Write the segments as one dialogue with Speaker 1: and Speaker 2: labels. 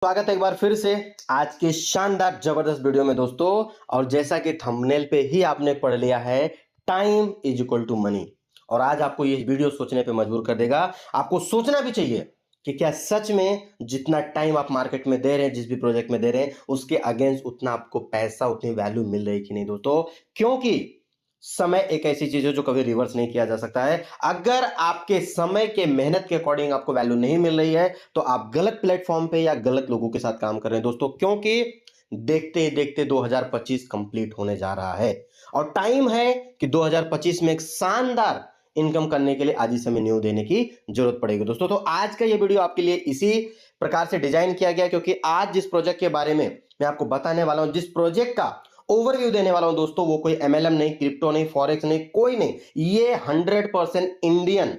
Speaker 1: स्वागत है एक बार फिर से आज के शानदार जबरदस्त वीडियो में दोस्तों। और जैसा कि थंबनेल पे ही आपने पढ़ लिया है, time is equal to money. और आज आपको ये वीडियो सोचने पे मजबूर कर देगा। आपको सोचना भी चाहिए कि क्या सच में जितना टाइम आप मार्केट में दे रहे हैं, जिस भी प्रोजेक्ट में दे रहे हैं, उसके अगेंस्ट उतना आपको पैसा, उतनी वैल्यू मिल रही कि नहीं दोस्तों। क्योंकि समय एक ऐसी चीज है जो कभी रिवर्स नहीं किया जा सकता है। अगर आपके समय के मेहनत के अकॉर्डिंग आपको वैल्यू नहीं मिल रही है तो आप गलत प्लेटफॉर्म पे या गलत लोगों के साथ काम कर रहे हैं दोस्तों। क्योंकि देखते ही देखते 2025 कंप्लीट होने जा रहा है और टाइम है कि 2025 में एक शानदार इनकम करने के लिए आज ही समय न्यू देने की जरूरत पड़ेगी दोस्तों। तो आज का ये वीडियो आपके लिए इसी प्रकार से डिजाइन किया गया, क्योंकि आज जिस प्रोजेक्ट के बारे में मैं आपको बताने वाला हूं, जिस प्रोजेक्ट का ओवरव्यू देने वाला हूं दोस्तों, वो कोई एमएलएम नहीं, क्रिप्टो नहीं, फॉरेक्स नहीं, कोई नहीं। ये 100% Indian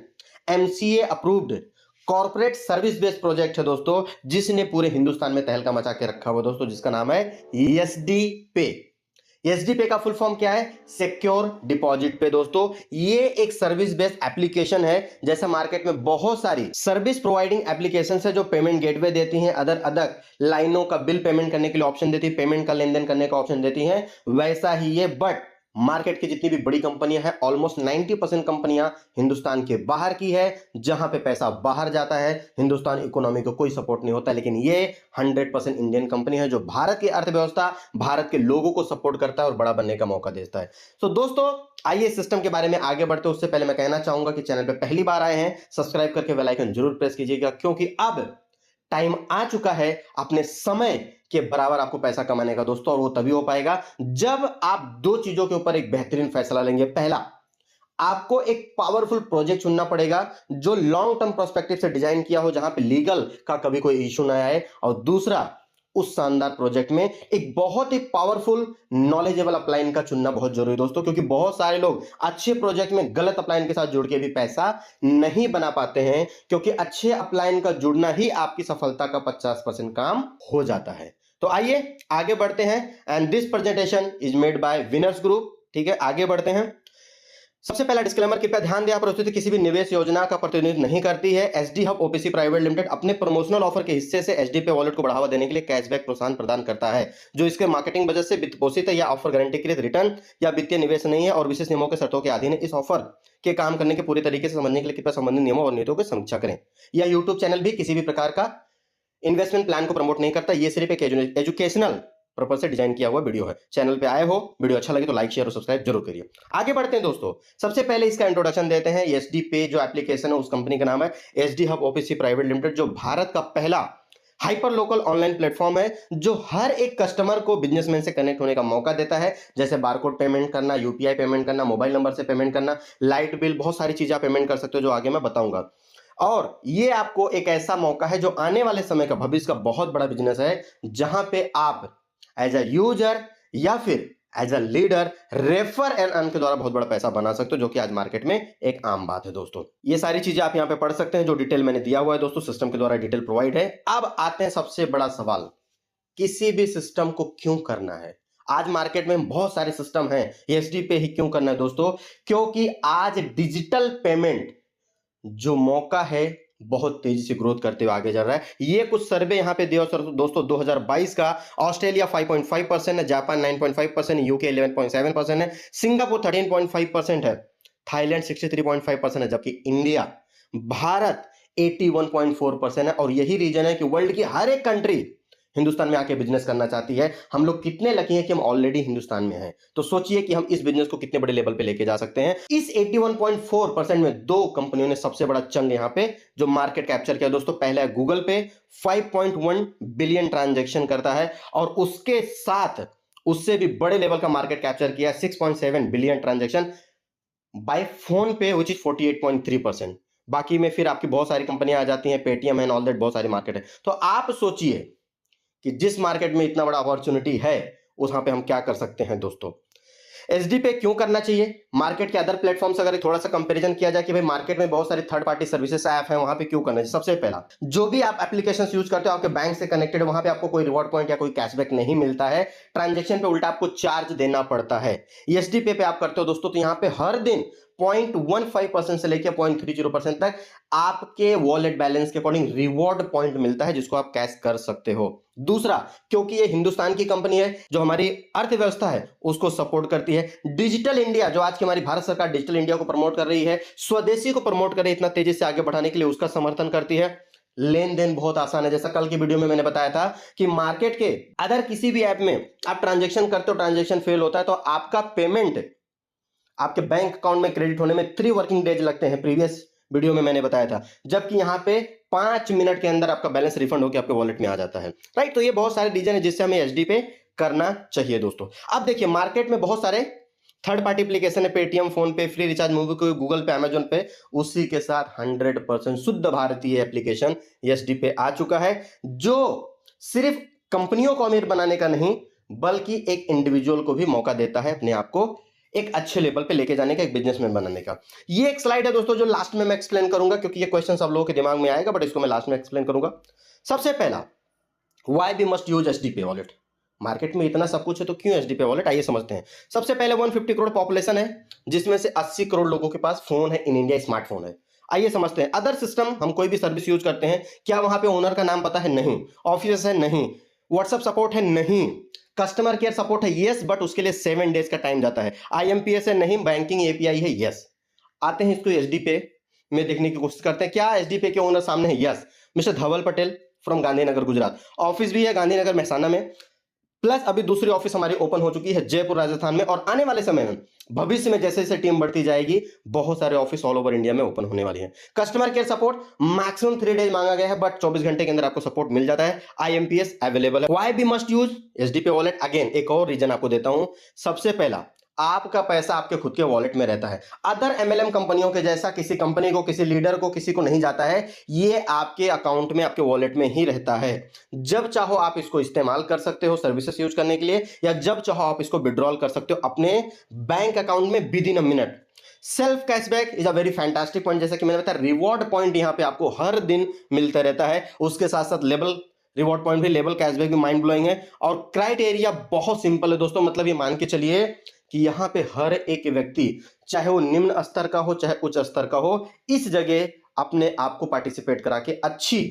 Speaker 1: MCA approved corporate service based project है दोस्तों, जिसने पूरे हिंदुस्तान में तहलका मचा के रखा हुआ दोस्तों, जिसका नाम है एसडी पे। एसडी पे का फुल फॉर्म क्या है? सिक्योर डिपॉजिट पे दोस्तों। ये एक सर्विस बेस्ड एप्लीकेशन है। जैसे मार्केट में बहुत सारी सर्विस प्रोवाइडिंग एप्लीकेशन है जो पेमेंट गेटवे देती हैं, अदर अदर लाइनों का बिल पेमेंट करने के लिए ऑप्शन देती है, पेमेंट का लेन देन करने का ऑप्शन देती हैं, वैसा ही ये। बट मार्केट की जितनी भी बड़ी कंपनियां हैं, ऑलमोस्ट 90% कंपनियां हिंदुस्तान के बाहर की है, जहां पे पैसा बाहर जाता है, हिंदुस्तान इकोनॉमी को कोई सपोर्ट नहीं होता। लेकिन ये 100% इंडियन कंपनी है जो भारत की अर्थव्यवस्था, भारत के लोगों को सपोर्ट करता है और बड़ा बनने का मौका देता है। तो दोस्तों आइए सिस्टम के बारे में आगे बढ़ते हैं। उससे पहले मैं कहना चाहूंगा कि चैनल पे पहली बार आए हैं, सब्सक्राइब करके बेल आइकन जरूर प्रेस कीजिएगा, क्योंकि अब टाइम आ चुका है अपने समय के बराबर आपको पैसा कमाने का दोस्तों। और वो तभी हो पाएगा जब आप दो चीजों के ऊपर एक बेहतरीन फैसला लेंगे। पहला, आपको एक पावरफुल प्रोजेक्ट चुनना पड़ेगा जो लॉन्ग टर्म पर्सपेक्टिव से डिजाइन किया हो, जहां पे लीगल का कभी कोई इशू ना आए। और दूसरा, उस शानदार प्रोजेक्ट में एक बहुत ही पावरफुल नॉलेजेबल अपलाइन का चुनना बहुत जरूरी दोस्तों, क्योंकि बहुत सारे लोग अच्छे प्रोजेक्ट में गलत अपलाइन के साथ जुड़ के भी पैसा नहीं बना पाते हैं, क्योंकि अच्छे अपलाइन का जुड़ना ही आपकी सफलता का 50% काम हो जाता है। तो आइए आगे बढ़ते हैं। And this presentation is made by winners group. ठीक है, आगे बढ़ते हैं। सबसे पहला डिस्क्लेमर, कृपया ध्यान दें, प्रस्तुति किसी भी निवेश योजना का प्रतिनिधित्व नहीं करती है। SD hub OPC private limited अपने प्रमोशनल ऑफर के हिस्से से एसडी पे वॉलेट को बढ़ावा देने के लिए कैशबैक प्रोत्साहन प्रदान करता है, जो इसके मार्केटिंग बजट से वित्त पोषित है। या ऑफर गारंटी के लिए रिटर्न या वित्तीय निवेश नहीं है और विशेष नियमों के शर्तों के अधीन है। इस ऑफर के काम करने के पूरे तरीके से समझने के लिए कृपया संबंधित नियमों और नीतियों की समीक्षा करें। यह यूट्यूब चैनल भी किसी भी प्रकार का इन्वेस्टमेंट प्लान को प्रमोट नहीं करता। ये सिर्फ एक एजुकेशनल पर्पज से डिजाइन किया हुआ वीडियो है। चैनल पे आए हो, वीडियो अच्छा लगे तो लाइक शेयर और सब्सक्राइब जरूर करिए। आगे बढ़ते हैं दोस्तों। सबसे पहले इसका इंट्रोडक्शन देते हैं। एसडी पे जो एप्लीकेशन है, उस कंपनी का नाम है SD hub OPC private limited, जो भारत का पहला हाइपर लोकल ऑनलाइन प्लेटफॉर्म है, जो हर एक कस्टमर को बिजनेसमैन से कनेक्ट होने का मौका देता है। जैसे बारकोड पेमेंट करना, यूपीआई पेमेंट करना, मोबाइल नंबर से पेमेंट करना, लाइट बिल, बहुत सारी चीजें आप पेमेंट कर सकते हो, जो आगे मैं बताऊंगा। और ये आपको एक ऐसा मौका है जो आने वाले समय का, भविष्य का बहुत बड़ा बिजनेस है, जहां पे आप एज अ यूजर या फिर as a leader refer and earn के द्वारा बहुत बड़ा पैसा बना सकते हो, जो कि आज मार्केट में एक आम बात है दोस्तों। ये सारी चीजें आप यहां पे पढ़ सकते हैं, जो डिटेल मैंने दिया हुआ है दोस्तों, सिस्टम के द्वारा डिटेल प्रोवाइड है। अब आते हैं सबसे बड़ा सवाल, किसी भी सिस्टम को क्यों करना है? आज मार्केट में बहुत सारे सिस्टम हैं, एसडी पे ही क्यों करना है दोस्तों? क्योंकि आज डिजिटल पेमेंट जो मौका है बहुत तेजी से ग्रोथ करते हुए आगे चल रहा है। ये कुछ सर्वे यहां पे दिया दोस्तों 2022 का। ऑस्ट्रेलिया 5.5% है, जापान 9.5%, यूके 11.7% है, सिंगापुर 13.5% है, थाईलैंड 63.5% है, जबकि इंडिया, भारत 81.4% है। और यही रीजन है कि वर्ल्ड की हर एक कंट्री हिंदुस्तान में आके बिजनेस करना चाहती है। हम लोग कितने लकी हैं कि हम ऑलरेडी हिंदुस्तान में हैं। तो सोचिए कि हम इस बिजनेस को कितने बड़े लेवल पे लेके जा सकते हैं। इस 81.4% में दो कंपनियों ने सबसे बड़ा चंग यहां पे जो मार्केट कैप्चर किया दोस्तों। पहला है गूगल पे, 5.1 बिलियन ट्रांजैक्शन करता है, और उसके साथ उससे भी बड़े लेवल का मार्केट कैप्चर किया, 6.7 बिलियन ट्रांजैक्शन बाय फोन पे, विच इज 48.3%। बाकी में फिर आपकी बहुत सारी कंपनियां आ जाती हैं, पेटीएम एंड ऑल दैट, बहुत सारी मार्केट है। तो आप सोचिए कि जिस मार्केट में इतना बड़ा अपॉर्चुनिटी है, वहां पे हम क्या कर सकते हैं दोस्तों। एसडी पे क्यों करना चाहिए? मार्केट के अदर प्लेटफॉर्म से अगर थोड़ा सा कंपैरिजन किया जाए कि भाई मार्केट में बहुत सारी थर्ड पार्टी सर्विसेज ऐप है, वहां पे क्यों करना चाहिए? सबसे पहला, जो भी आप एप्लीकेशन यूज करते हो आपके बैंक से कनेक्टेड, वहां पे आपको कोई रिवॉर्ड पॉइंट या कोई कैशबैक नहीं मिलता है। ट्रांजेक्शन पे उल्टा आपको चार्ज देना पड़ता है। एसडी पे आप करते हो दोस्तों, तो यहाँ पे हर दिन 0.15% से लेकर 0.30% तक आपके वॉलेट बैलेंस के अकॉर्डिंग रिवॉर्ड पॉइंट मिलता है, जिसको आप कैश कर सकते हो। दूसरा, क्योंकि ये हिंदुस्तान की कंपनी है जो हमारी अर्थव्यवस्था है उसको सपोर्ट करती है। डिजिटल इंडिया, जो आज की हमारी भारत सरकार डिजिटल इंडिया को प्रमोट कर रही है, स्वदेशी को प्रमोट कर रही है, इतना तेजी से आगे बढ़ाने के लिए उसका समर्थन करती है। लेन देन बहुत आसान है, जैसा कल की वीडियो में मैंने बताया था कि मार्केट के अदर किसी भी ऐप में आप ट्रांजैक्शन करते हो, ट्रांजैक्शन फेल होता है तो आपका पेमेंट आपके बैंक अकाउंट में क्रेडिट होने में 3 वर्किंग डेज लगते हैं, प्रीवियस वीडियो में मैंने बताया था, जबकि यहां पे 5 मिनट के अंदर आपका बैलेंस रिफंड होकर आपके वॉलेट में आ जाता है। राइट, तो ये बहुत सारे रीजन है जिससे हमें एचडी पे करना चाहिए दोस्तों। अब देखिए, मार्केट में बहुत सारे थर्ड पार्टी एप्लीकेशन है, पेटीएम, फोन पे, फ्री रिचार्ज, मूवी को, गूगल पे, अमेजोन पे, उसी के साथ 100% शुद्ध भारतीय एप्लीकेशन एचडी पे आ चुका है, जो सिर्फ कंपनियों को अमीर बनाने का नहीं बल्कि एक इंडिविजुअल को भी मौका देता है अपने आप को एक अच्छे लेवल पे लेके जाने का, एक बिजनेसमैन बनाने का। ये एक स्लाइड है दोस्तों जो लास्ट में मैं एक्सप्लेन करूंगा, क्योंकि ये क्वेश्चन सब लोगों के दिमाग में आएगा, बट इसको मैं लास्ट में एक्सप्लेन करूंगा। सबसे पहला, why we must use HDP wallet. Market में इतना सब कुछ है तो क्यों एचडीपी वॉलेट, आइए समझते हैं। सबसे पहले 150 करोड़ पॉपुलेशन है, जिसमें से 80 करोड़ लोगों के पास फोन है इन इंडिया, स्मार्टफोन है। आइए समझते हैं। अदर सिस्टम, हम कोई भी सर्विस यूज करते हैं, क्या वहां पे ओनर का नाम पता है? नहीं। ऑफिस है? नहीं। व्हाट्सएप सपोर्ट है? नहीं। कस्टमर केयर सपोर्ट है? यस, बट उसके लिए 7 डेज का टाइम जाता है। आईएमपीएस है? नहीं। बैंकिंग एपीआई है? यस। आते हैं इसको एचडीपी में देखने की कोशिश करते हैं, क्या एचडीपी के ओनर सामने है? Yes, mister Dhaval Patel from Gandhinagar Gujarat. Office भी है गांधीनगर महसाना में, प्लस अभी दूसरी ऑफिस हमारी ओपन हो चुकी है जयपुर राजस्थान में, और आने वाले समय में भविष्य में जैसे जैसे टीम बढ़ती जाएगी बहुत सारे ऑफिस ऑल ओवर इंडिया में ओपन होने वाली है। Customer care support maximum 3 days मांगा गया है, बट 24 घंटे के अंदर आपको सपोर्ट मिल जाता है। आईएमपीएस अवेलेबल है। Why we must use HDP wallet, again एक और रीजन आपको देता हूं। सबसे पहला, आपका पैसा आपके खुद के वॉलेट में रहता है। अदर एमएलएम कंपनियों के जैसा किसी कंपनी को, किसी लीडर को, किसी को नहीं जाता है, ये आपके अकाउंट में, आपके वॉलेट में ही रहता है। जब चाहो आप इसको इस्तेमाल कर सकते हो सर्विसेज यूज करने के लिए, या जब चाहो आप इसको विड्रॉल कर सकते हो अपने बैंक अकाउंट में with in a minute. Self cashback is a very fantastic point, जैसा कि मैंने बताया, रिवॉर्ड पॉइंट यहां पे आपको हर दिन मिलता रहता है। उसके साथ साथ लेवल रिवॉर्ड पॉइंट भी, लेवल कैशबैक भी माइंड ब्लोइंग है। और क्राइटेरिया बहुत सिंपल है दोस्तों, मतलब ये मान के चलिए कि यहां पे हर एक व्यक्ति, चाहे वो निम्न स्तर का हो चाहे उच्च स्तर का हो, इस जगह अपने आप को पार्टिसिपेट करा के अच्छी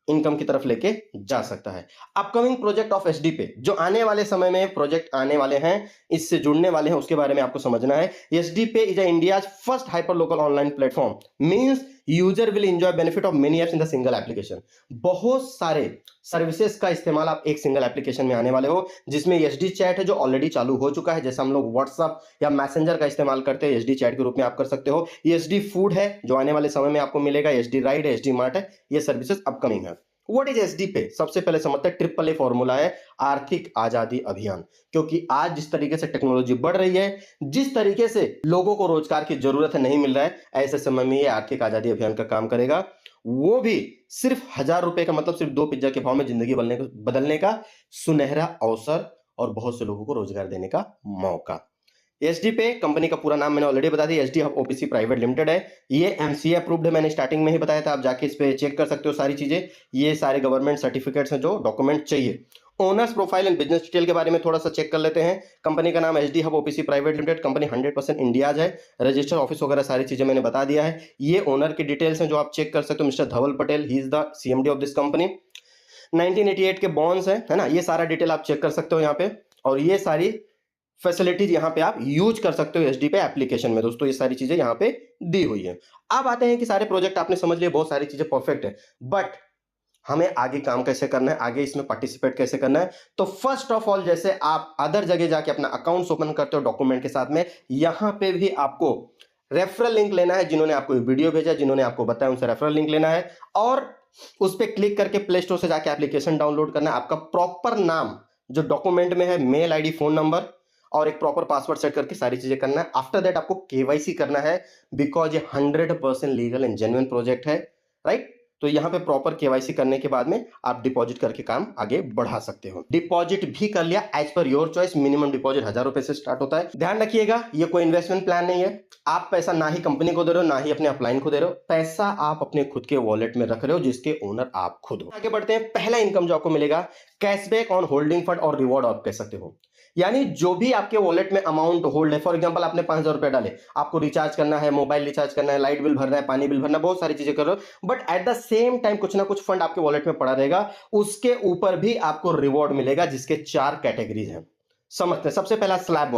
Speaker 1: इनकम की तरफ लेके जा सकता है। अपकमिंग प्रोजेक्ट ऑफ एचडीपी, जो आने वाले समय में प्रोजेक्ट आने वाले हैं, इससे जुड़ने वाले हैं, उसके बारे में आपको समझना है। HDP is India first hyper local online platform, means user will enjoy benefit of many apps in the single application. बहुत सारे सर्विसेज का इस्तेमाल आप एक सिंगल एप्लीकेशन में आने वाले हो, जिसमें एचडी चैट है जो ऑलरेडी चालू हो चुका है, जैसे हम लोग व्हाट्सएप या मैसेंजर का इस्तेमाल करते हैं, एचडी चैट के रूप में आप कर सकते हो। एचडी फूड है जो आने वाले समय में आपको मिलेगा, एचडी राइड है, एचडी मार्ट है, ये सर्विसेज अपकमिंग है। What is HDP? सबसे पहले समझते हैं, ट्रिपल ए फॉर्मूला है, आर्थिक आजादी अभियान। क्योंकि आज जिस तरीके से टेक्नोलॉजी बढ़ रही है, जिस तरीके से लोगों को रोजगार की जरूरत है, नहीं मिल रहा है, ऐसे समय में ये आर्थिक आजादी अभियान का काम करेगा। वो भी सिर्फ 1000 रुपए का, मतलब सिर्फ 2 पिज्जा के भाव में जिंदगी बदलने का सुनहरा अवसर, और बहुत से लोगों को रोजगार देने का मौका। एचडीपी कंपनी का पूरा नाम मैंने ऑलरेडी बता दिया, HD hub OPC private limited है। ये एमसीए अप्रूव्ड है, मैंने स्टार्टिंग में ही बताया था, आप जाके इस पे चेक कर सकते हो सारी चीजें। ये सारे गवर्नमेंट सर्टिफिकेट्स हैं जो डॉक्यूमेंट चाहिए। Owners profile and business detail के बारे में थोड़ा सा चेक कर लेते हैं। कंपनी का नाम HD hub OPC private limited, company 100% India's है, रजिस्टर ऑफिस वगैरह सारी चीजें मैंने बता दिया है। ये ओनर की डिटेल्स हैं जो आप चेक कर सकते हो, mister Dhaval Patel, he is the CMD of this company. 1988 के बॉन्ड्स है ना, ये सारा डिटेल आप चेक कर सकते हो यहाँ पे, और ये सारी फैसिलिटीज यहां पे आप यूज कर सकते हो एचडीपी एप्लीकेशन में दोस्तों। ये सारी चीजें यहां पे दी हुई है। अब आते हैं कि सारे प्रोजेक्ट आपने समझ लिए, बहुत सारी चीजें परफेक्ट है, बट हमें आगे काम कैसे करना है, आगे इसमें पार्टिसिपेट कैसे करना है। तो फर्स्ट ऑफ ऑल, जैसे आप अदर जगह जाके अपना अकाउंट्स ओपन करते हो डॉक्यूमेंट के साथ में, यहां पे भी आपको रेफरल लिंक लेना है। जिन्होंने आपको वीडियो भेजा, जिन्होंने आपको बताया, उनसे रेफरल लिंक लेना है, और उस पर क्लिक करके प्ले स्टोर से जाके एप्लीकेशन डाउनलोड करना है। आपका प्रॉपर नाम जो डॉक्यूमेंट में है, मेल आईडी, फोन नंबर और एक प्रॉपर पासवर्ड सेट करके सारी चीजें करना है। आफ्टर दैट आपको केवाईसी करना है, बिकॉज ये 100% लीगल एंड जेन्युइन प्रोजेक्ट है, राइट। तो यहां पे प्रॉपर केवाईसी करने के बाद में आप डिपॉजिट करके काम आगे बढ़ा सकते हो। डिपॉजिट भी कर लिया as per your choice, minimum deposit 1000 रुपए से स्टार्ट होता है। ध्यान रखिएगा, ये कोई इन्वेस्टमेंट प्लान नहीं है। आप पैसा ना ही कंपनी को दे रहे हो, ना ही अपने अपलाइन को दे रहे हो, पैसा आप अपने खुद के वॉलेट में रख रहे हो, जिसके ओनर आप खुद हो। आगे बढ़ते हैं। पहला इनकम जो आपको मिलेगा, कैशबैक ऑन होल्डिंग फंड और रिवॉर्ड आप कह सकते हो। यानी जो भी आपके वॉलेट में अमाउंट होल्ड है, फॉर एग्जांपल आपने 5,000 रुपए डाले, आपको रिचार्ज करना है, मोबाइल रिचार्ज करना है, लाइट बिल भरना है, पानी बिल भरना है, बहुत सारी चीजें कर रहे हो, but at the same time कुछ ना कुछ फंड आपके वॉलेट में पड़ा रहेगा, उसके ऊपर भी आपको रिवॉर्ड मिलेगा, जिसके 4 कैटेगरीज हैं। समझते हैं। सबसे पहला स्लैब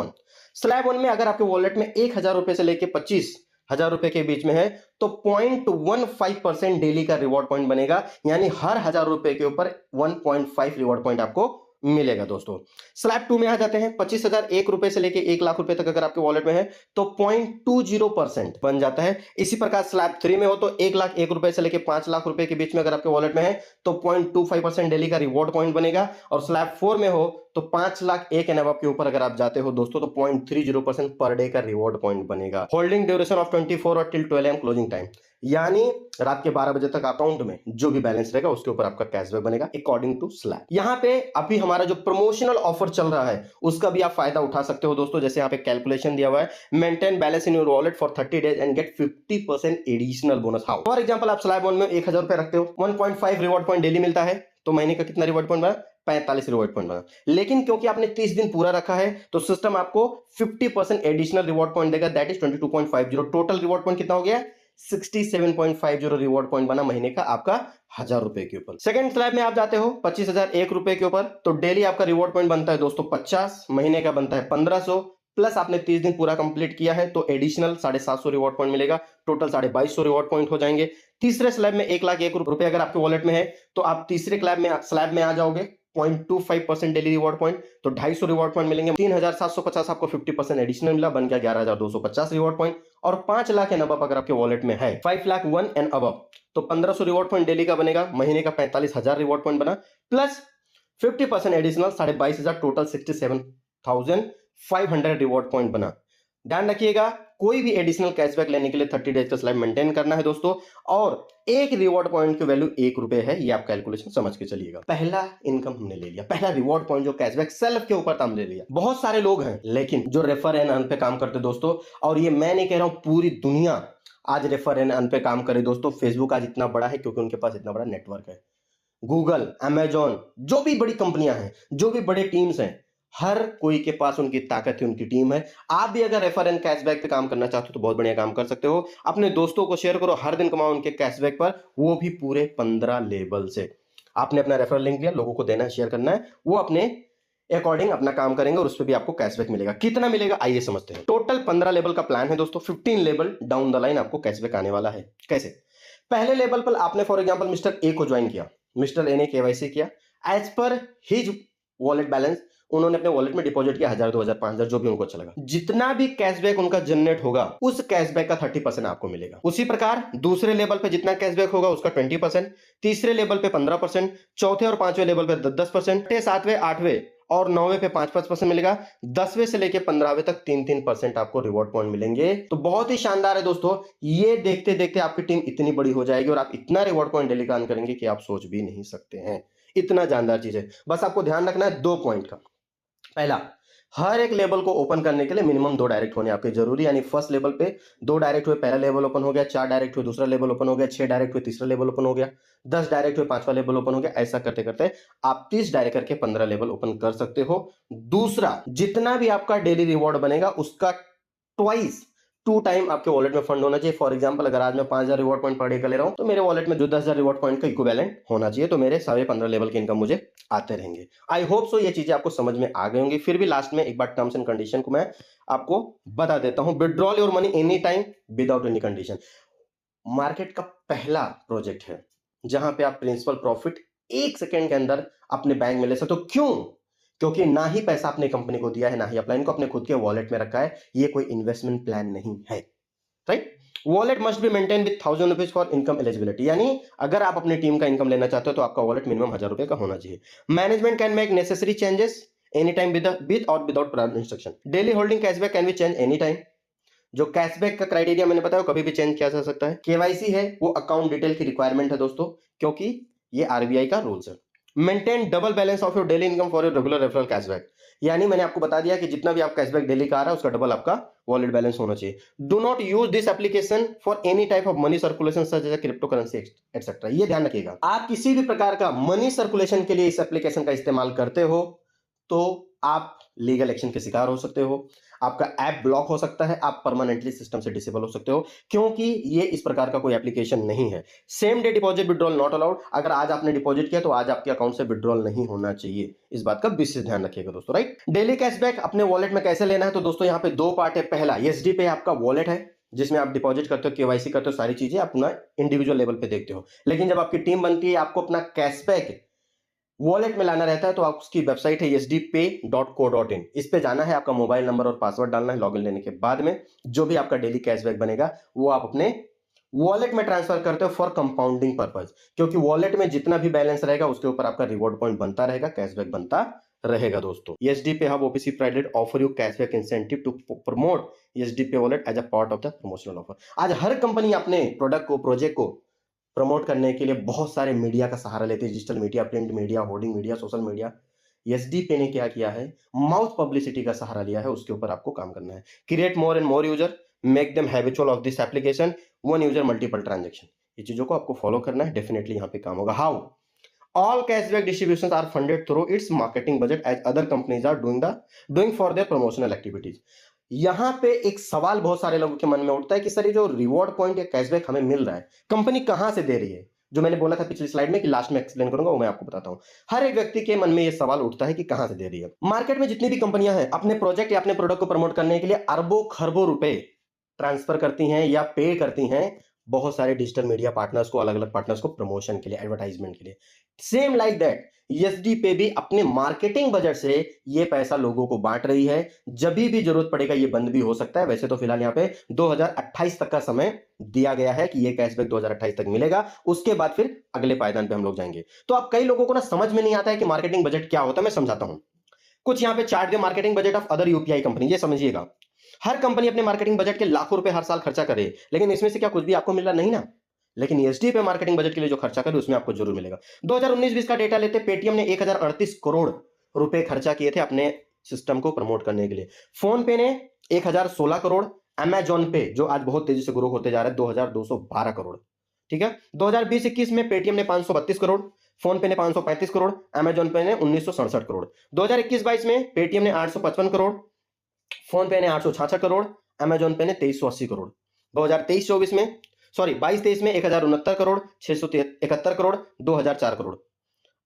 Speaker 1: वन में अगर आपके वॉलेट में 1,000 रुपए से लेके 25,000 रुपए के बीच में है तो 0.15% डेली का रिवॉर्ड पॉइंट बनेगा, यानी हर 1,000 रुपए के ऊपर 1.5 रिवॉर्ड पॉइंट आपको मिलेगा दोस्तों। स्लैब 2 में आ जाते हैं। 25,001 रुपए से लेके 1 लाख रुपए तक अगर आपके वॉलेट में है तो 0.20% बन जाता है। इसी प्रकार स्लैब 3 में हो तो 1,01 रुपए से लेके 5 लाख रुपए के बीच में अगर आपके वॉलेट में है तो 0.25% डेली का रिवॉर्ड पॉइंट बनेगा। और स्लैब 4 में हो तो 5 लाख एक एंड अबव के ऊपर अगर आप जाते हो दोस्तों तो 0.30% पर डे का रिवॉर्ड पॉइंट बनेगा। होल्डिंग ड्यूरेशन ऑफ 24 और टिल 12 AM क्लोजिंग टाइम, यानी रात के 12 बजे तक अकाउंट में जो भी बैलेंस रहेगा उसके ऊपर आपका कैशबैक बनेगा अकॉर्डिंग टू स्लैब। यहां पे अभी हमारा जो प्रमोशनल ऑफर चल रहा है उसका भी आप फायदा उठा सकते हो दोस्तों। जैसे यहां पे कैलकुलेशन दिया हुआ है, maintain balance in your wallet for 30 days and get 50% additional bonus. How? For example आप स्लैब 1 में 1,000 रुपए रखते हो, 1.5 रिवॉर्ड पॉइंट डेली मिलता है, तो महीने का कितना रिवॉर्ड पॉइंट बना? 45 रिवॉर्ड पॉइंट बना। लेकिन क्योंकि आपने 30 दिन पूरा रखा है तो सिस्टम आपको 50% एडिशनल रिवॉर्ड पॉइंट देगा, that is 22.50। Total reward point कितना हो गया? 67.50 रिवॉर्ड पॉइंट बना महीने का आपका 1,000 रुपए के ऊपर। सेकंड स्लैब में आप जाते हो 25,001 रुपए के ऊपर, तो डेली आपका रिवॉर्ड पॉइंट बनता है दोस्तों 50, महीने का बनता है 1,500, प्लस आपने 30 दिन पूरा कंप्लीट किया है तो एडिशनल 750 रिवॉर्ड पॉइंट मिलेगा, टोटल 2,250 रिवॉर्ड पॉइंट हो जाएंगे। तीसरे स्लैब में 1,01 रुपए अगर आपके वॉलेट में है तो आप तीसरे स्लैब में आ जाओगे, 0.25% डेली रिवॉर्ड पॉइंट, तो 250 रिवॉर्ड पॉइंट मिलेंगे। 3,750 आपको 50% एडिशनल मिला, बन गया 11,250 रिवॉर्ड पॉइंट। और 5 लाख एंड अबव अगर आपके वॉलेट में है, 5 लाख 1 एंड अबव, तो 1,500 रिवॉर्ड पॉइंट डेली का बनेगा, महीने का 45,000 रिवॉर्ड पॉइंट बना, plus 50% additional 22,500, total 67,500 reward point बना। ध्यान रखिएगा, कोई भी एडिशनल कैशबैक लेने के लिए 30 डेज का स्लैब मेंटेन करना है दोस्तों, और एक रिवॉर्ड पॉइंट की वैल्यू 1 रुपए है, ये आप कैलकुलेशन समझ के चलिएगा। पहला इनकम हमने ले लिया, पहला रिवॉर्ड पॉइंट जो कैशबैक सेल्फ के ऊपर था हमने ले लिया। बहुत सारे लोग हैं लेकिन जो रेफर एंड अर्न पे काम करते दोस्तों, और ये मैं नहीं कह रहा हूं, पूरी दुनिया आज रेफर एंड अर्न पे काम करे दोस्तों। फेसबुक आज इतना बड़ा है क्योंकि उनके पास इतना बड़ा नेटवर्क है। गूगल, अमेजॉन, जो भी बड़ी कंपनियां हैं, जो भी बड़े टीम्स हैं, हर कोई के पास उनकी ताकत है, उनकी टीम है। आप भी अगर रेफर एंड कैशबैक पे काम करना चाहते हो तो बहुत बढ़िया काम कर सकते हो। अपने दोस्तों को शेयर करो, हर दिन कमाओ उनके कैशबैक पर, वो भी पूरे 15 लेवल से। आपने अपना रेफरल लिंक दिया, लोगों को देना है, शेयर करना है, वो अपने अकॉर्डिंग अपना काम करेंगे और उस पर भी आपको कैशबैक मिलेगा। कितना मिलेगा आइए समझते हैं। टोटल 15 लेवल का प्लान है दोस्तों, 15 लेवल डाउन द लाइन आपको कैशबैक आने वाला है। कैसे? पहले लेवल पर आपने फॉर एग्जांपल मिस्टर ए को ज्वाइन किया, मिस्टर ए ने केवाईसी किया, as per his wallet balance उन्होंने अपने वॉलेट में डिपॉजिट किया 1,000, 2,000, 5,000, जो भी उनको अच्छा लगा। जितना भी कैशबैक उनका जनरेट होगा उस कैशबैक का 30% आपको मिलेगा। उसी प्रकार दूसरे लेवल पे जितना कैशबैक होगा उसका 20%, तीसरे लेवल पे 15%, चौथे और पांचवें लेवल पे 10%, सातवें, आठवें और 9वें पे 5% मिलेगा, 10वें से लेके 15वें तक 3% आपको रिवॉर्ड पॉइंट मिलेंगे। तो बहुत ही शानदार है दोस्तों, ये देखते देखते आपकी टीम इतनी बड़ी हो जाएगी और आप इतना रिवॉर्ड पॉइंट डेली का अर्न करेंगे कि आप सोच भी नहीं सकते हैं। इतना जानदार चीज है। बस आपको ध्यान रखना है 2 पॉइंट का। पहला, हर एक लेवल को ओपन करने के लिए मिनिमम 2 डायरेक्ट होने आपके जरूरी, यानी फर्स्ट लेवल पे 2 डायरेक्ट हुए, पहला लेवल ओपन हो गया, 4 डायरेक्ट हुए, दूसरा लेवल ओपन हो गया, 6 डायरेक्ट हुए, तीसरा लेवल ओपन हो गया, 10 डायरेक्ट हुए, 5वां लेवल ओपन हो गया। ऐसा करते करते आप 30 डायरेक्ट करके 15 लेवल ओपन कर सकते हो। दूसरा, जितना भी आपका डेली रिवॉर्ड बनेगा उसका ट्वाइस 2 टाइम आपके वॉलेट में फंड होना चाहिए। फॉर एग्जांपल अगर आज मैं 5,000 रिवॉर्ड पॉइंट पर डे का ले रहा हूं तो मेरे वॉलेट में जो 10,000 रिवॉर्ड पॉइंट का इक्विवेलेंट होना चाहिए, तो मेरे 15.5 लेवल के इनकम मुझे आते रहेंगे। आई होप सो ये चीजें आपको समझ में आ गई होंगी। फिर भी लास्ट में एक बार टर्म्स एंड कंडीशन को मैं आपको बता देता हूं। Withdrawal your money any time without any condition market का पहला प्रोजेक्ट है जहां पे आप प्रिंसिपल प्रॉफिट 1 सेकेंड के अंदर अपने बैंक में ले सकते हो। क्यों? क्योंकि ना ही पैसा अपने कंपनी को दिया है, ना ही अपलाइन को अपने खुद के वॉलेट में रखा है। ये कोई इन्वेस्टमेंट प्लान नहीं है, right? Wallet must be maintain with 1,000 rupees for income eligibility, यानी अगर आप अपनी टीम का इनकम लेना चाहते हो तो आपका वॉलेट मिनिमम 1,000 रुपए का होना चाहिए। Management can make necessary changes any time with or without prior instruction. Daily holding cashback can be change any time. जो कैशबैक का क्राइटेरिया मैंने बताया कभी भी चेंज किया जा सकता है। केवाईसी है वो अकाउंट डिटेल की रिक्वायरमेंट है दोस्तों, क्योंकि ये आरबीआई का रूल्स है। Maintain double balance of your daily income for your regular referral cashback, यानी मैंने आपको बता दिया कि जितना भी आप कैशबैक डेली का आ रहा है उसका डबल आपका वॉलेट बैलेंस होना चाहिए। Do not use this application for any type of money circulation such as crypto currency etcetera. ये ध्यान रखिएगा, आप किसी भी प्रकार का मनी सर्कुलेशन के लिए इस एप्लीकेशन का इस्तेमाल करते हो तो आप लीगल एक्शन के शिकार हो सकते हो, आपका ऐप ब्लॉक हो सकता है, आप परमानेंटली सिस्टम से डिसेबल हो सकते हो, क्योंकि ये इस प्रकार का कोई एप्लीकेशन नहीं है। Same day deposit withdrawal not allowed. अगर आज आपने डिपॉजिट किया तो आज आपके अकाउंट से विड्रॉल नहीं होना चाहिए। इस बात का विशेष ध्यान रखिएगा दोस्तों, राइट। डेली कैशबैक अपने वॉलेट में कैसे लेना है, तो दोस्तों यहाँ पे दो पार्ट है। पहला, एसडी पे आपका वॉलेट है जिसमें आप डिपॉजिट करते हो, केवाईसी करते हो, सारी चीजें अपना इंडिविजुअल लेवल पे देखते हो। लेकिन जब आपकी टीम बनती है, आपको अपना कैशबैक वॉलेट में लाना रहता है, तो आप उसकी वेबसाइट है sdpay.co.in, इस पे जाना है, आपका मोबाइल नंबर और पासवर्ड डालना है। लॉगिन लेने के बाद में जो भी आपका डेली कैशबैक बनेगा वो आप अपने वॉलेट में ट्रांसफर करते हो फॉर कंपाउंडिंग पर्पज, क्योंकि वॉलेट में जितना भी बैलेंस रहेगा उसके ऊपर आपका रिवॉर्ड पॉइंट बनता रहेगा, कैशबैक बनता रहेगा दोस्तों। SDPay hub OPC private offer you cashback incentive to promote SDPay wallet as a part of the promotional offer. आज हर कंपनी अपने प्रोडक्ट को, प्रोजेक्ट को प्रमोट करने के लिए बहुत सारे मीडिया का सहारा लेते हैं, digital media, print media, hoarding media, social media. SDPay ने क्या किया है, माउथ पब्लिसिटी का सहारा लिया है, उसके ऊपर आपको काम करना है। Create more and more user, make them habitual of this application, one user multiple transaction. ये चीजों को आपको फॉलो करना है, डेफिनेटली यहाँ पे काम होगा। How all cashback distributions are funded through its marketing budget as other companies are doing for their promotional activities। यहां पे एक सवाल बहुत सारे लोगों के मन में उठता है कि सर ये जो रिवॉर्ड पॉइंट या कैशबैक हमें मिल रहा है, कंपनी कहां से दे रही है? जो मैंने बोला था पिछली स्लाइड में कि लास्ट में एक्सप्लेन करूंगा, वो मैं आपको बताता हूं। हर एक व्यक्ति के मन में ये सवाल उठता है कि कहां से दे रही है। मार्केट में जितनी भी कंपनियां हैं, अपने प्रोजेक्ट या अपने प्रोडक्ट को प्रमोट करने के लिए अरबों खरबों रुपए ट्रांसफर करती हैं या पे करती हैं बहुत सारे डिजिटल मीडिया पार्टनर्स को, अलग अलग पार्टनर्स को प्रमोशन के लिए, एडवर्टाइजमेंट के लिए। सेम लाइक दैट एसडी पे भी अपने मार्केटिंग बजट से ये पैसा लोगों को बांट रही है। जब भी जरूरत पड़ेगा ये बंद भी हो सकता है। वैसे तो फिलहाल यहाँ पे 2028 तक का समय दिया गया है कि ये कैशबैक 2028 तक मिलेगा, उसके बाद फिर अगले पायदान पे हम लोग जाएंगे। तो अब कई लोगों को ना समझ में नहीं आता है कि मार्केटिंग बजट क्या होता है। मैं समझाता हूं। कुछ यहाँ पे चार्ट दिया, marketing budget of other UPI company. ये समझिएगा, हर कंपनी अपने मार्केटिंग बजट के लाखों रुपए हर साल खर्चा करे, लेकिन इसमें से क्या कुछ भी आपको मिल रहा नहीं ना। लेकिन एसडी पे मार्केटिंग बजट के लिए जो खर्चा करे उसमें आपको जरूर मिलेगा। 2019-20 का डेटा लेते, पेटीएम ने 1038 करोड़ रुपए खर्चा किए थे अपने सिस्टम को प्रमोट करने के लिए। फोन पे ने 1016 करोड़, अमेजॉन पे जो आज बहुत तेजी से ग्रो होते जा रहा है 2212 करोड़। ठीक है। 2020-21 में पेटीएम ने 532 करोड़, फोन पे ने 535 करोड़, अमेजॉन पे ने 1967 करोड़। 2021-22 में पेटीएम ने 855 करोड़, फोन पे ने 866 करोड़, अमेजॉन पे ने 2380 करोड़। 2023-24 में, सॉरी 22-23 में 1069 करोड़, 671 करोड़, 2004 करोड़।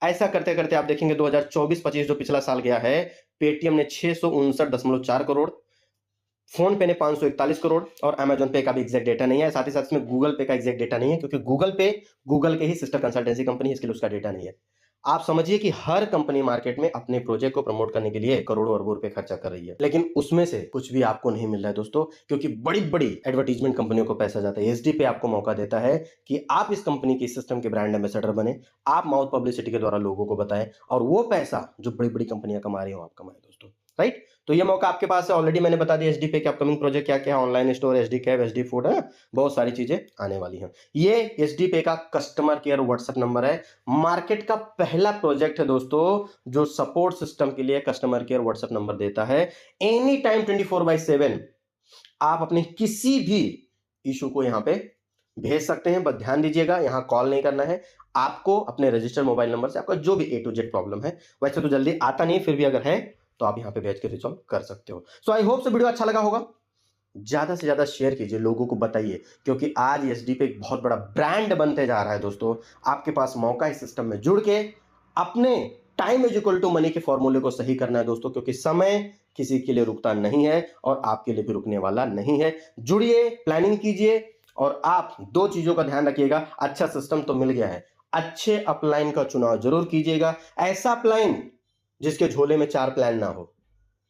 Speaker 1: ऐसा करते करते आप देखेंगे 2024-25 जो पिछला साल गया है, पेटीएम ने 659.4 करोड़, फोन पे ने 541 करोड़, और अमेजॉन पे का भी एग्जैक्ट डेटा नहीं है। साथ ही साथ इसमें गूगल पे का एग्जैक्ट डेटा नहीं है, क्योंकि गूगल पे गूगल के ही सिस्टर कंसल्टेंसी कंपनी है, इसके लिए उसका डेटा नहीं है। आप समझिए कि हर कंपनी मार्केट में अपने प्रोजेक्ट को प्रमोट करने के लिए करोड़ों अरबों रुपए खर्चा कर रही है, लेकिन उसमें से कुछ भी आपको नहीं मिल रहा है दोस्तों, क्योंकि बड़ी बड़ी एडवर्टीजमेंट कंपनियों को पैसा जाता है। एसडी पे आपको मौका देता है कि आप इस कंपनी के सिस्टम के ब्रांड एम्बेसडर बने, आप माउथ पब्लिसिटी के द्वारा लोगों को बताएं, और वो पैसा जो बड़ी बड़ी कंपनियां कमा रही हो आप कमाएं दोस्तों, राइट। तो ये मौका आपके पास है। ऑलरेडी मैंने बता दिया एसडी पे के अपकमिंग प्रोजेक्ट क्या क्या है, online store, SD cab, SD food है, बहुत सारी चीजें आने वाली हैं। ये एसडी पे का कस्टमर केयर व्हाट्सएप नंबर है, मार्केट का पहला प्रोजेक्ट है दोस्तों जो सपोर्ट सिस्टम के लिए कस्टमर केयर व्हाट्सएप नंबर देता है। एनी टाइम 24/7 आप अपने किसी भी इशू को यहां पे भेज सकते हैं। बस ध्यान दीजिएगा, यहां कॉल नहीं करना है आपको। अपने रजिस्टर्ड मोबाइल नंबर से आपका जो भी A to Z प्रॉब्लम है, वैसे तो जल्दी आता नहीं, फिर भी अगर है तो आप यहां पे भेज के रिजॉल्व कर सकते हो। सो आई होप से वीडियो अच्छा लगा होगा। ज्यादा से ज्यादा शेयर कीजिए, लोगों को बताइए, क्योंकि आज एसडी पे एक बहुत बड़ा ब्रांड बनते जा रहा है दोस्तों। आपके पास मौका इस सिस्टम में जुड़ के अपने time is equal to money के फॉर्मूले को सही करना है दोस्तों, क्योंकि समय किसी के लिए रुकता नहीं है और आपके लिए भी रुकने वाला नहीं है। जुड़िए, प्लानिंग कीजिए, और आप दो चीजों का ध्यान रखिएगा। अच्छा सिस्टम तो मिल गया है, अच्छे अपलाइन का चुनाव जरूर कीजिएगा। ऐसा अपलाइन जिसके झोले में 4 प्लान ना हो,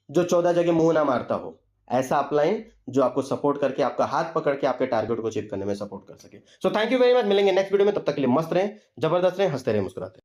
Speaker 1: जो 14 जगह मुंह ना मारता हो। ऐसा अपलाइन जो आपको सपोर्ट करके, आपका हाथ पकड़ के आपके टारगेट को अचीव करने में सपोर्ट कर सके। So thank you very much. मिलेंगे नेक्स्ट वीडियो में, तब तक के लिए मस्त रहें, जबरदस्त रहें, हंसते रहें, मुस्कुराते रहें।